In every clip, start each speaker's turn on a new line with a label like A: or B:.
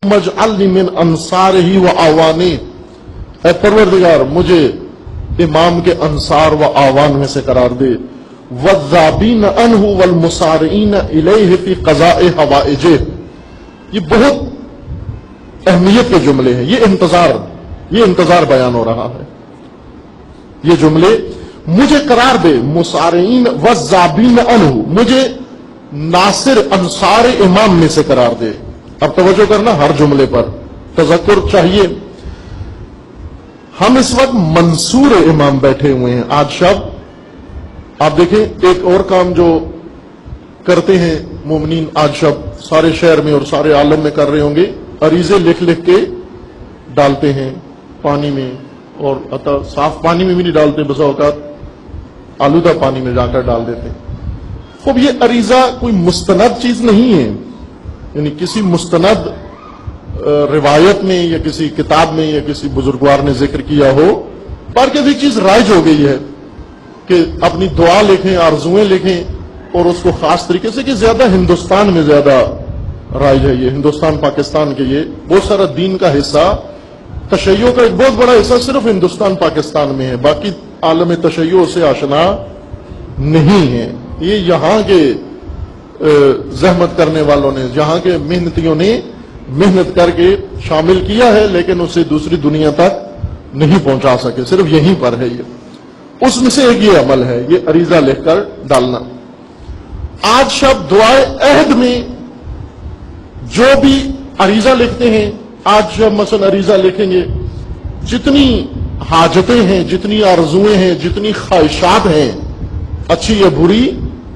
A: मजअलनी मिन अंसारिही व आवानी, ऐ परवरदिगार मुझे इमाम के अंसार व आवान में से करार दे। वज़्ज़ाबीन अन्हु वल मुसारिईन इलैहि फी क़ज़ाए हवाइजे, ये बहुत अहमियत के जुमले हैं। ये इंतजार बयान हो रहा है। ये जुमले मुझे करार दे, मुसारिईन वज़्ज़ाबीन अन्हु, मुझे नासिर अंसार इमाम में से करार दे। अब तवज्जो करना, हर जुमले पर तज़क्कुर चाहिए। हम इस वक्त मंसूर इमाम बैठे हुए हैं। आज शब आप देखें, एक और काम जो करते हैं मोमिनीन आज शब सारे शहर में और सारे आलम में कर रहे होंगे, अरीजे लिख लिख के डालते हैं पानी में, और अतः साफ पानी में भी नहीं डालते, बसा औकात आलूदा पानी में जाकर डाल देते हैं। खूब, ये अरीजा कोई मुस्तनद चीज नहीं है, यानी किसी मुस्तनद रिवायत में या किसी किताब में या किसी बुजुर्गवार ने जिक्र किया हो, पर भी चीज राइज हो गई है कि अपनी दुआ लिखें, आरजुएं लिखें, और उसको खास तरीके से, कि ज्यादा हिंदुस्तान में ज्यादा राइज है ये, हिंदुस्तान पाकिस्तान के ये बहुत सारा दीन का हिस्सा, तशय्यो का एक बहुत बड़ा हिस्सा सिर्फ हिंदुस्तान पाकिस्तान में है, बाकी आलम तशय्यो से आशना नहीं है। ये यहाँ के जहमत करने वालों ने, यहाँ के मेहनतियों ने मेहनत करके शामिल किया है, लेकिन उसे दूसरी दुनिया तक नहीं पहुंचा सके, सिर्फ यहीं पर है ये। उसमें से एक ये अमल है, ये अरीजा लिखकर डालना। आज शब दुआए अहद में जो भी अरीजा लिखते हैं, आज जब मसलन अरीजा लिखेंगे, जितनी हाजतें हैं, जितनी आरजुएं हैं, जितनी ख्वाहिशात हैं, अच्छी या बुरी,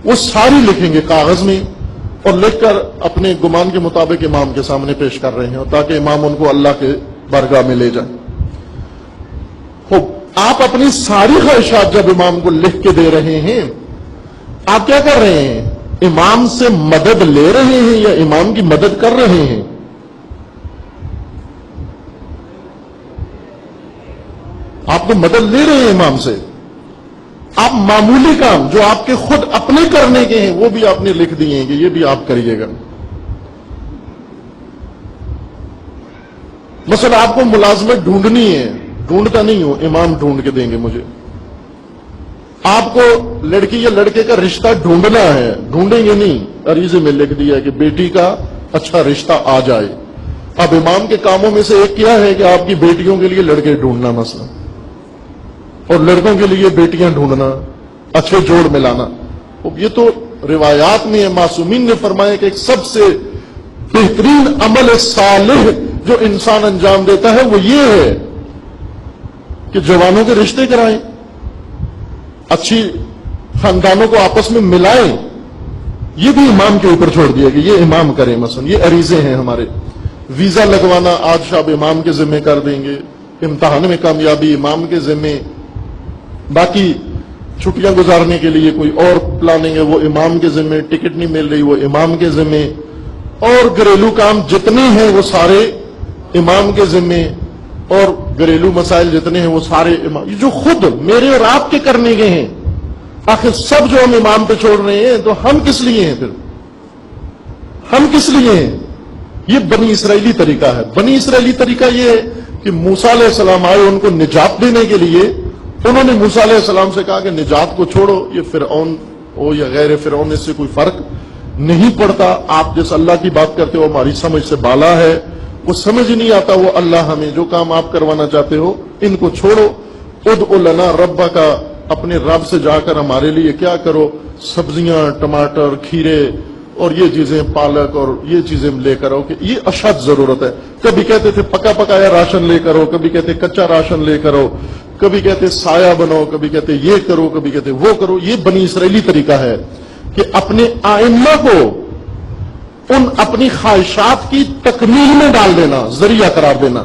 A: वो सारी लिखेंगे कागज में, और लिखकर अपने गुमान के मुताबिक इमाम के सामने पेश कर रहे हैं, ताकि इमाम उनको अल्लाह के बरगाह में ले जाए। खूब, आप अपनी सारी ख्वाहिशात जब इमाम को लिख के दे रहे हैं, आप क्या कर रहे हैं? इमाम से मदद ले रहे हैं या इमाम की मदद कर रहे हैं? आप तो मदद ले रहे हैं इमाम से। आप मामूली काम जो आपके खुद अपने करने के हैं, वो भी आपने लिख दिए हैं कि ये भी आप करिएगा। मसला आपको मुलाजमत ढूंढनी है, ढूंढता नहीं हूं, इमाम ढूंढ के देंगे मुझे। आपको लड़की या लड़के का रिश्ता ढूंढना है, ढूंढेंगे नहीं, अरीजे में लिख दिया कि बेटी का अच्छा रिश्ता आ जाए। अब इमाम के कामों में से एक क्या है कि आपकी बेटियों के लिए लड़के ढूंढना मसला, और लड़कों के लिए बेटियां ढूंढना, अच्छे जोड़ मिलाना। ये तो रिवायात में है, मासूमीन ने फरमाया कि एक सबसे बेहतरीन अमल सालिह जो इंसान अंजाम देता है वो ये है कि जवानों के रिश्ते कराएं, अच्छी खानदानों को आपस में मिलाएं। ये भी इमाम के ऊपर छोड़ दिया कि ये इमाम करे। मसलन ये अरीजे हैं हमारे। वीजा लगवाना आज शाब इमाम के जिम्मे कर देंगे, इम्तिहान में कामयाबी इमाम के जिम्मे, बाकी छुट्टियां गुजारने के लिए कोई और प्लानिंग है वो इमाम के जिम्मे, टिकट नहीं मिल रही वो इमाम के जिम्मे, और घरेलू काम जितने हैं वो सारे इमाम के जिम्मे, और घरेलू मसाइल जितने हैं वो सारे इमाम। ये जो खुद मेरे और आपके करने के हैं, आखिर सब जो हम इमाम पे छोड़ रहे हैं, तो हम किस लिए हैं? फिर हम किस लिए हैं? ये बनी इसराइली तरीका है। बनी इसराइली तरीका ये है कि मूसा अलैहिस्सलाम आए उनको निजात देने के लिए, उन्होंने मूसा अलैहिस्सलाम से कहा कि निजात को छोड़ो, ये फिरौन हो या गैर फिरौन, इससे कोई फर्क नहीं पड़ता। आप जिस अल्लाह की बात करते हो हमारी समझ से बाला है, वो समझ नहीं आता वो अल्लाह, हमें जो काम आप करवाना चाहते हो इनको छोड़ो। उदउ लना रब्बा का, अपने रब से जाकर हमारे लिए क्या करो, सब्जियां, टमाटर, खीरे और ये चीजें, पालक और ये चीजें लेकर आओ, कि ये अशद जरूरत है। कभी कहते थे पका पकाया राशन लेकर आओ, कभी कहते कच्चा राशन लेकर आओ, कभी कहते साया बनाओ, कभी कहते ये करो, कभी कहते वो करो। ये बनी इसराइली तरीका है कि अपने आइम्मा को उन अपनी ख्वाहिशात की तकमील में डाल देना, जरिया करार देना,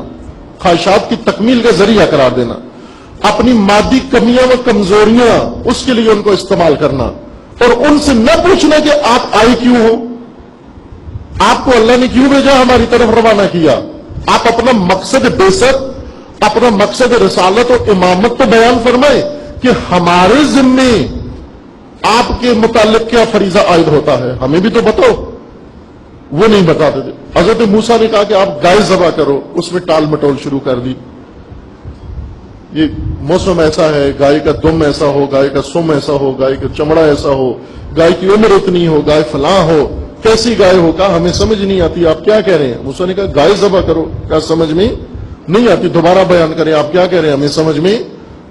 A: ख्वाहिशात की तकमील का जरिया करार देना, अपनी मादी कमियां व कमजोरियां उसके लिए उनको इस्तेमाल करना, और उनसे न पूछना कि आप आए क्यों हो, आपको अल्लाह ने क्यों भेजा, हमारी तरफ रवाना किया। आप अपना मकसद बेसत, अपना मकसद रसालत और इमामत तो बयान फरमाए कि हमारे जिम्मे आपके मुतालिक क्या फरीजा आयद होता है, हमें भी तो बताओ। वो नहीं बताते थे। حضرت موسیٰ نے کہا کہ آپ گائے ذبح کرو، اس میں ٹال مٹول شروع کر دی، یہ موسم ایسا ہے، گائے کا دم ایسا ہو، گائے کا سم ایسا ہو، گائے کا چمڑا ایسا ہو، گائے کی عمر اتنی ہو، گائے فلاں ہو، کیسی گائے ہو، کہا ہمیں سمجھ نہیں آتی، آپ کیا کہہ رہے ہیں؟ موسیٰ نے کہا گائے ذبح کرو، کیا سمجھ میں نہیں آتی؟ دوبارہ بیان کریں، آپ کیا کہہ رہے ہیں؟ ہمیں سمجھ میں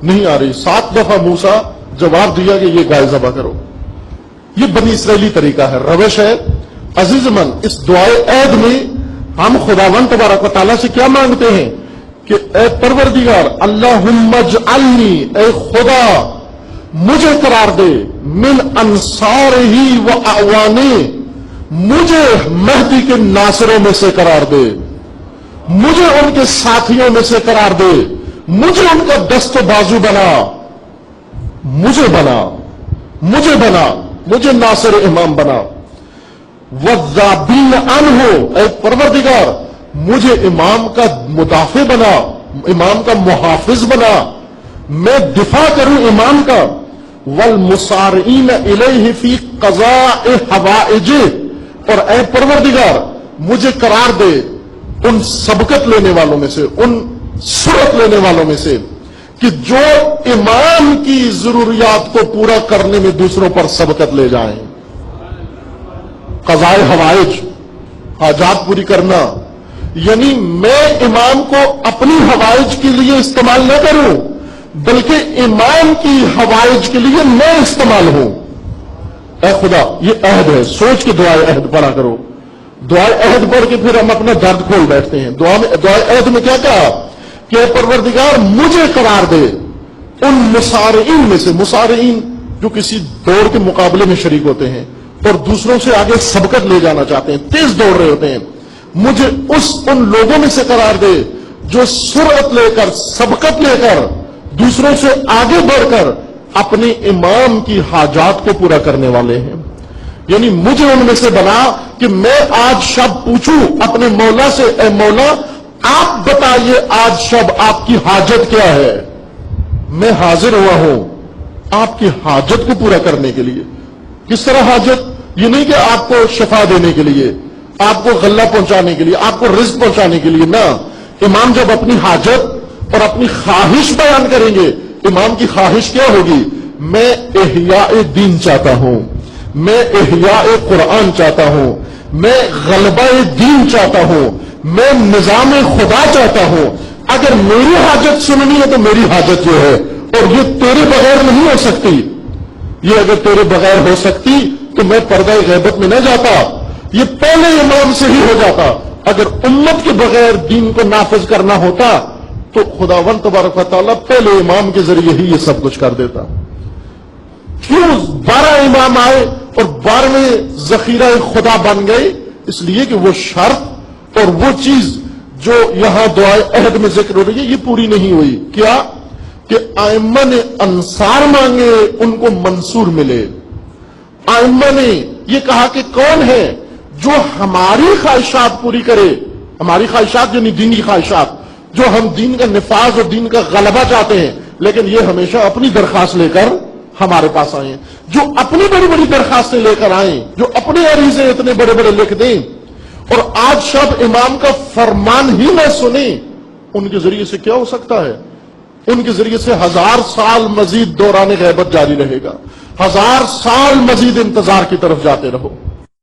A: نہیں آ رہی۔ 7 دفعہ موسیٰ جواب دیا کہ یہ گائے ذبح کرو۔ یہ بنی اسرائیلی طریقہ ہے، روش ہے۔ عزیز من، اس دعائے عہد میں ہم خداوند تبارک و تعالیٰ سے کیا مانگتے ہیں کہ اے پروردگار اللہم اجعلنی، اے خدا مجھے قرار دے، من انصارہی و اعوانے، مجھے مہدی کے ناصروں میں سے قرار دے، مجھے ان کے ساتھیوں میں سے قرار دے، مجھے ان کا دست و بازو بنا، مجھے بنا، مجھے بنا، مجھے ناصر امام بنا۔ وَالذَّابِينَ عَنْهُ، اے پروردگار مجھے امام کا مدافع بنا، امام کا محافظ بنا، میں دفاع کروں امام کا۔ وَالْمُسَارِعِينَ إِلَيْهِ فِي قَضَاءِ حَوَائِجِهِ، اور اے پروردگار مجھے قرار دے ان سبقت لینے والوں میں سے، ان سرعت لینے والوں میں سے کہ جو امام کی ضروریات کو پورا کرنے میں دوسروں پر سبقت لے جائیں۔ قضائے حوائج، حاجات پوری کرنا، یعنی میں امام کو اپنی حوائج کے لیے استعمال نہ کروں بلکہ امام کی حوائج کے لیے میں استعمال ہوں۔ اے خدا، یہ عہد ہے، سوچ کے دعائے عہد پڑھا کرو۔ دعائے عہد پڑھ کے پھر ہم اپنا درد کھول بیٹھتے ہیں۔ دعائے عہد میں کیا کہا کہ اے پروردگار مجھے قرار دے ان مسارعین میں سے، مسارعین جو کسی دوڑ کے مقابلے میں شریک ہوتے ہیں اور دوسروں سے آگے سبقت لے جانا چاہتے ہیں، تیز دوڑ رہے ہوتے ہیں، مجھے ان لوگوں میں سے قرار دے جو سرعت لے کر، سبقت لے کر، دوسروں سے آگے بڑھ کر اپنے امام کی حاجات کو پورا کرنے والے ہیں۔ یعنی مجھے ان میں سے بنا کہ میں آج شب پوچھوں اپنے مولا سے، اے مولا آپ بتائیے آج شب آپ کی حاجت کیا ہے؟ میں حاضر ہوا ہوں آپ کی حاجت کو پورا کرنے کے لیے۔ کس طرح حاجت؟ یہ نہیں کہ آپ کو شفا دینے کے لیے، آپ کو غلہ پہنچانے کے لیے، آپ کو رزق پہنچانے کے لیے، نہ۔ امام جب اپنی حاجت اور اپنی خواہش بیان کریں گے، امام کی خواہش کیا ہوگی؟ میں احیاء دین چاہتا ہوں، میں احیاء قرآن چاہتا ہوں، میں غلبہ دین چاہتا ہوں، میں نظام خدا چاہتا ہوں۔ اگر میری حاجت سننی ہے تو میری حاجت یہ ہے، اور یہ تیرے بغیر نہیں ہو سکتی۔ یہ اگر تیرے بغیر ہو سکتی تو میں پردہ غیبت میں نہ جاتا، یہ پہلے امام سے ہی ہو جاتا۔ اگر امت کے بغیر دین کو نافذ کرنا ہوتا تو خداوند تبارک و تعالیٰ پہلے امام کے ذریعے ہی یہ سب کچھ کر دیتا۔ کیوں 12 امام آئے اور 12ویں ذخیرہ خدا بن گئے؟ اس لیے کہ وہ شرط اور وہ چیز جو یہاں دعائے عہد میں ذکر ہو رہی ہے یہ پوری نہیں ہوئی۔ کیا کہ ائمہ نے انصار مانگے، ان کو منصور ملے۔ ائمہ نے یہ کہا کہ کون ہے جو ہماری خواہشات پوری کرے، ہماری خواہشات یعنی دینی خواہشات، جو ہم دین کا نفاذ اور دین کا غلبہ چاہتے ہیں، لیکن یہ ہمیشہ اپنی درخواست لے کر ہمارے پاس آئیں، جو اپنی بڑی بڑی درخواستیں لے کر آئیں، جو اپنے عریضے اتنے بڑے بڑے لکھ دیں اور آج شب امام کا فرمان ہی نہ سنیں، ان کے ذریعے سے کیا ہو سکتا ہے؟ ان کے ذریعے سے 1000 سال مزید دوران غیبت جاری رہے گا، 1000 سال مزید انتظار کی طرف جاتے رہو۔